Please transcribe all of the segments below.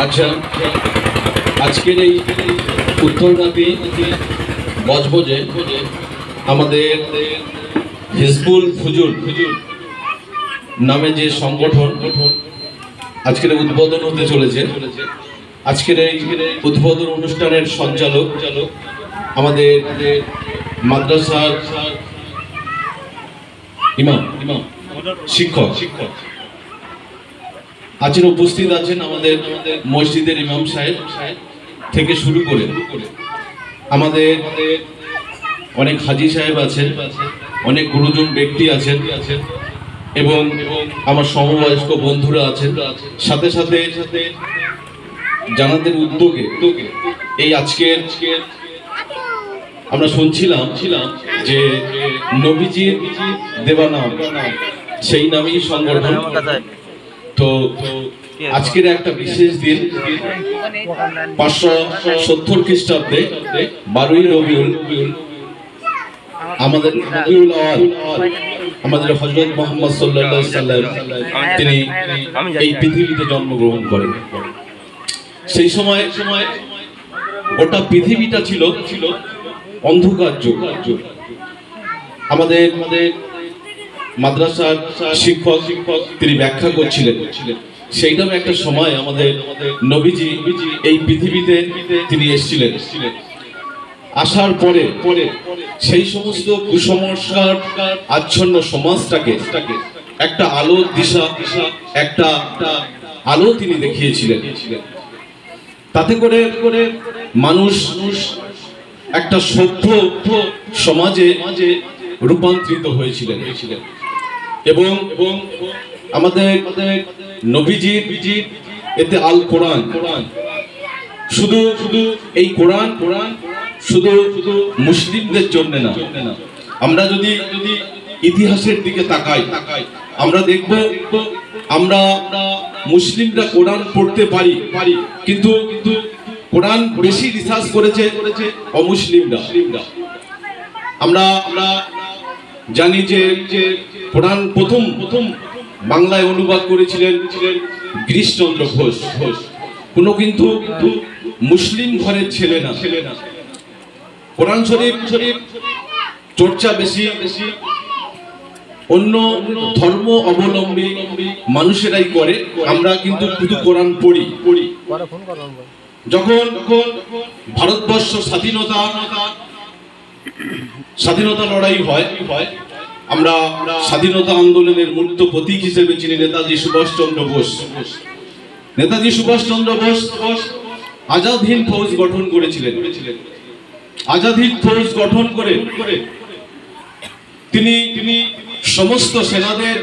আচ্ছা, আজকের এই উত্তরব্যাপী বজবজে আমাদের হিজবুল ফুজুল নামে যে সংগঠন আজকের উদ্বোধন হতে চলেছে, আজকের এই উদ্বোধন অনুষ্ঠানের সঞ্চালক আমাদের মাদ্রাসার ইমাম শিক্ষক আছেন, উপস্থিত আছেন আমাদের মসজিদের ইমাম সাহেব থেকে শুরু করে আমাদের অনেক হাজি সাহেব আছেন, অনেক গুরুজন ব্যক্তি আছেন এবং আমার সমবয়স্ক বন্ধুরা আছেন। সাথে সাথে জানাদের উদ্যোগে এই আজকের আমরা শুনছিলাম যে নবীজির দেওয়া নাম, সেই নামেই সংগঠন। তো আজকের একটা বিশেষ দিন, 570 খ্রিস্টাব্দে 12ই রবিউল আমাদের রবিউল আওয়াল আমাদের হযরত মুহাম্মদ সাল্লাল্লাহু আলাইহি সাল্লাম তিনি এই পৃথিবীতে জন্মগ্রহণ করেন। সেই সময় গোটা পৃথিবীটা ছিল অন্ধকার যুগ। আমাদের মাদ্রাসার শিক্ষক তিনি ব্যাখ্যা করছিলেন, সেইটাও একটা সময় আমাদের নবীজি এই পৃথিবীতে তিনি এসেছিলেন। আসার পরে সেই সমস্ত কুসংস্কার আচ্ছন্ন সমাজটাকে একটা আলোর দিশা, একটা আলো তিনি দেখিয়েছিলেন। তাতে করে মানুষ একটা সভ্য সমাজে রূপান্তরিত হয়েছিলেন। এবং আমাদের নবীজি এতে আল কোরআন, শুধু এই কোরআন শুধু মুসলিমদের জন্য না, আমরা যদি ইতিহাসের দিকে তাকাই আমরা দেখব আমরা মুসলিমরা কোরআন পড়তে পারি, কিন্তু কোরআন বেশি রিসার্চ করেছে অমুসলিমরা। আমরা জানি যে কোরআন প্রথম বাংলায় অনুবাদ করেছিলেন গিরিশচন্দ্র ঘোষ, কিন্তু মুসলিম ঘরের ছেলে না। কোরআন শরীফ চর্চা বেশি অন্য ধর্ম অবলম্বী মানুষেরাই করে, আমরা কিন্তু শুধু কোরআন পড়ি। যখন ভারতবর্ষ স্বাধীনতা লড়াই হয়, আমরা স্বাধীনতা আন্দোলনের মূর্ত প্রতীক হিসেবে চিনি নেতাজি সুভাষচন্দ্র বোস। নেতাজি সুভাষচন্দ্র বোস আজাদ হিন্দ ফৌজ গঠন করেছিলেন। আজাদ হিন্দ ফৌজ গঠন করে তিনি সমস্ত সেনাদের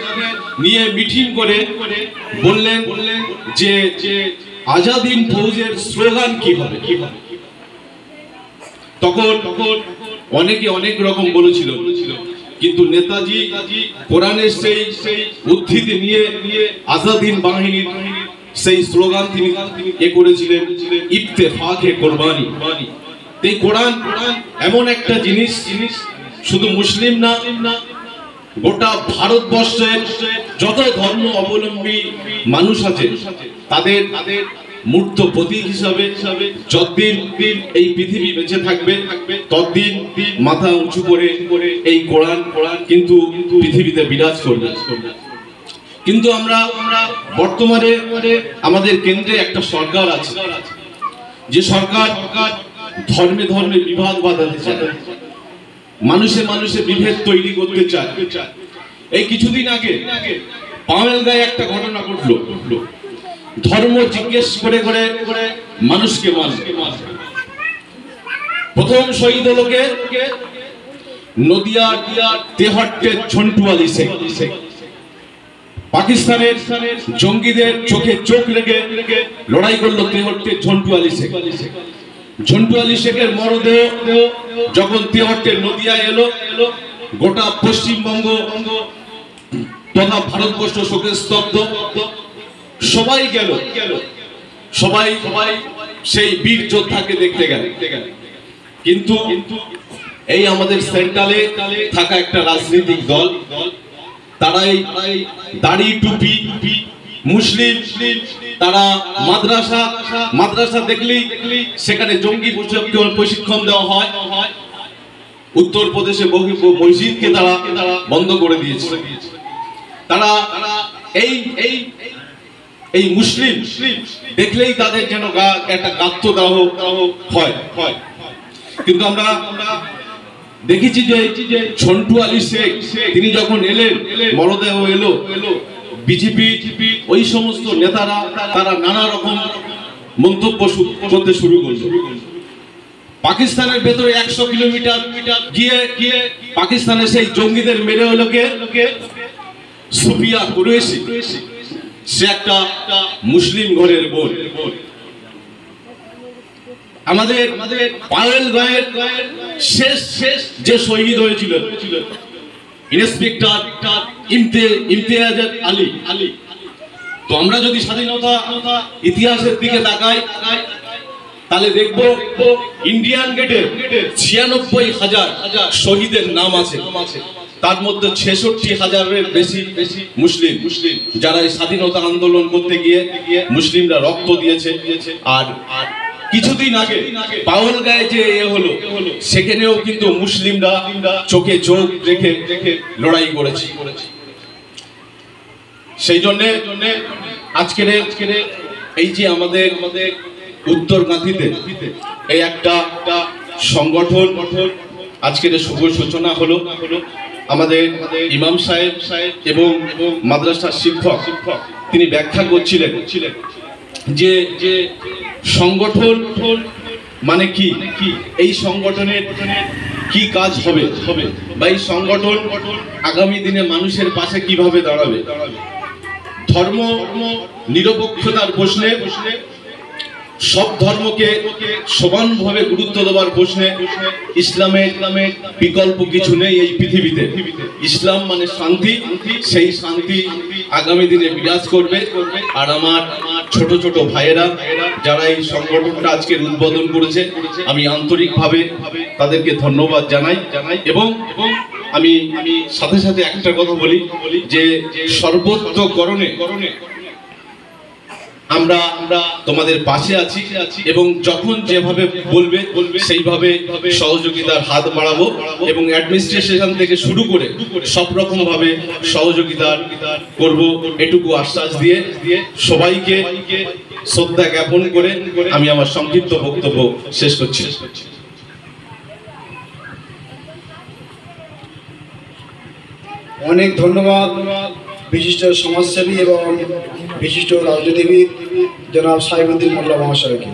নিয়ে মিটিং করে বললেন যে আজাদ হিন্দ ফৌজের স্লোগান কি হবে। তখন অনেকে অনেক রকম বলেছিল, কিন্তু নেতাজি কোরআনের সেই উদ্ধৃতি নিয়ে আজাদ হিন্দ বাহিনীর সেই স্লোগান তিনি করেছিলেন, ইত্তেফাকে কোরবানি। এই কোরআন এমন একটা জিনিস শুধু মুসলিম না, গোটা ভারতবর্ষের যত ধর্ম অবলম্বী মানুষ আছে তাদের মূর্ত প্রতীক হিসাবে যতদিন এই পৃথিবী বেঁচে থাকবে ততদিন মাথা উঁচু করে এই কোরআন কিন্তু পৃথিবীতে বিরাজ করবে। কিন্তু আমরা বর্তমানে আমাদের কেন্দ্রে একটা সরকার আছে, যে সরকার ধর্মে বিভাদ বাঁধাতে চায়, মানুষে বিভেদ তৈরি করতে চায়। এই কিছুদিন আগে পামেল গায়ে একটা ঘটনা ঘটলো, ধর্ম জিজ্ঞেস করে মানুষকে মারবে। প্রথম শহীদ হলো নদিয়ার তেহট্টের ঝন্টু আলী শেখ। পাকিস্তানের জঙ্গিদের চোখে চোখ রেখে লড়াই করলো তেহট্টের ঝন্টু আলী শেখ। ঝন্টু আলী শেখের মরদেহ যখন তেহট্টের নদিয়া এলো, গোটা পশ্চিমবঙ্গ তথা ভারতবর্ষ শোকে স্তব্ধ। সবাই গেল, সবাই সেই বীর যোদ্ধাকে দেখতে গেল। কিন্তু এই আমাদের সেন্ট্রালে থাকা একটা রাজনৈতিক দল তারাই দাড়ি টুপি মুসলিম, তারা মাদ্রাসা দেখলেই সেখানে জঙ্গি প্রশিক্ষণ দেওয়া হয়। উত্তরপ্রদেশে বহু মসজিদকে তারা বন্ধ করে দিয়েছে। তারা এই মুসলিম দেখলেই তাদের যেন একটা গাত্রদাহ হয়। কিন্তু আমরা দেখেছি যে ঝন্টু আলী শেখ তিনি যখন এলেন, মরদেহ এলো, বিজেপি ওই সমস্ত নেতারা তারা নানা রকম মন্তব্য করতে শুরু করলো। পাকিস্তানের ভেতরে 100 কিলোমিটার গিয়ে পাকিস্তানের সেই জঙ্গিদের মেরে হলো কে সুফিয়া কুরেশি, সে একটা মুসলিম ঘরের বোন। আমাদের পায়েল গায়ের শেষ যে শহীদ হয়েছিল ইন্সপেক্টর ইমতিয়াজ আলী। তো আমরা যদি স্বাধীনতা ইতিহাসের দিকে তাকাই তাহলে দেখব ইন্ডিয়ান গেটের 96,000 শহীদের নাম আছে, তার মধ্যে 66,000-এর বেশি মুসলিম, যারা এই স্বাধীনতা আন্দোলন করতে গিয়ে মুসলিমরা রক্ত দিয়েছে। আর কিছুদিন আগে পাওয়াল গায়ে যে হলো, সেখানেও কিন্তু মুসলিমরা চোখে চোখ রেখে লড়াই করেছে। সেই জন্য আজকের এই যে আমাদের উত্তরকান্থীতে এই একটা সংগঠন আজকের শুভ সূচনা হলো। আমাদের ইমাম সাহেব এবং মাদ্রাসার শিক্ষক তিনি ব্যাখ্যা করছিলেন যে সংগঠন মানে কি, এই সংগঠনের কি কাজ হবে, বা এই সংগঠন আগামী দিনে মানুষের পাশে কিভাবে দাঁড়াবে। ধর্ম নিরপেক্ষতার প্রশ্নে, সব ধর্মকে সমানভাবে গুরুত্ব দেওয়ার প্রশ্নে ইসলামের বিকল্প কিছু নেই এই পৃথিবীতে। ইসলাম মানে শান্তি, সেই শান্তি আগামী দিনে বিরাজ করবে। আর আমার ছোট ছোট ভাইয়েরা যারা এই সংগঠনটা আজকের উদ্বোধন করেছে, আমি আন্তরিকভাবে তাদেরকে ধন্যবাদ জানাই। এবং আমি সাথে সাথে একটা কথা বলি যে সর্বোত্তকরণে আমরা তোমাদের পাশে আছি এবং যখন যেভাবে বলবে সেইভাবে সহযোগিতার হাত বাড়াবো এবং অ্যাডমিনিস্ট্রেশন থেকে শুরু করে সব রকম ভাবে সহযোগিতার করব, এটুকু আশ্বাস দিয়ে সবাইকে শ্রদ্ধা জ্ঞাপন করে আমি আমার সংক্ষিপ্ত বক্তব্য শেষ করছি। অনেক ধন্যবাদ বিশিষ্ট সমাজসেবী এবং বিশিষ্ট রাজনীতিবিদ জনাব সাইফুদ্দিন মোল্লা মহাশয়কে।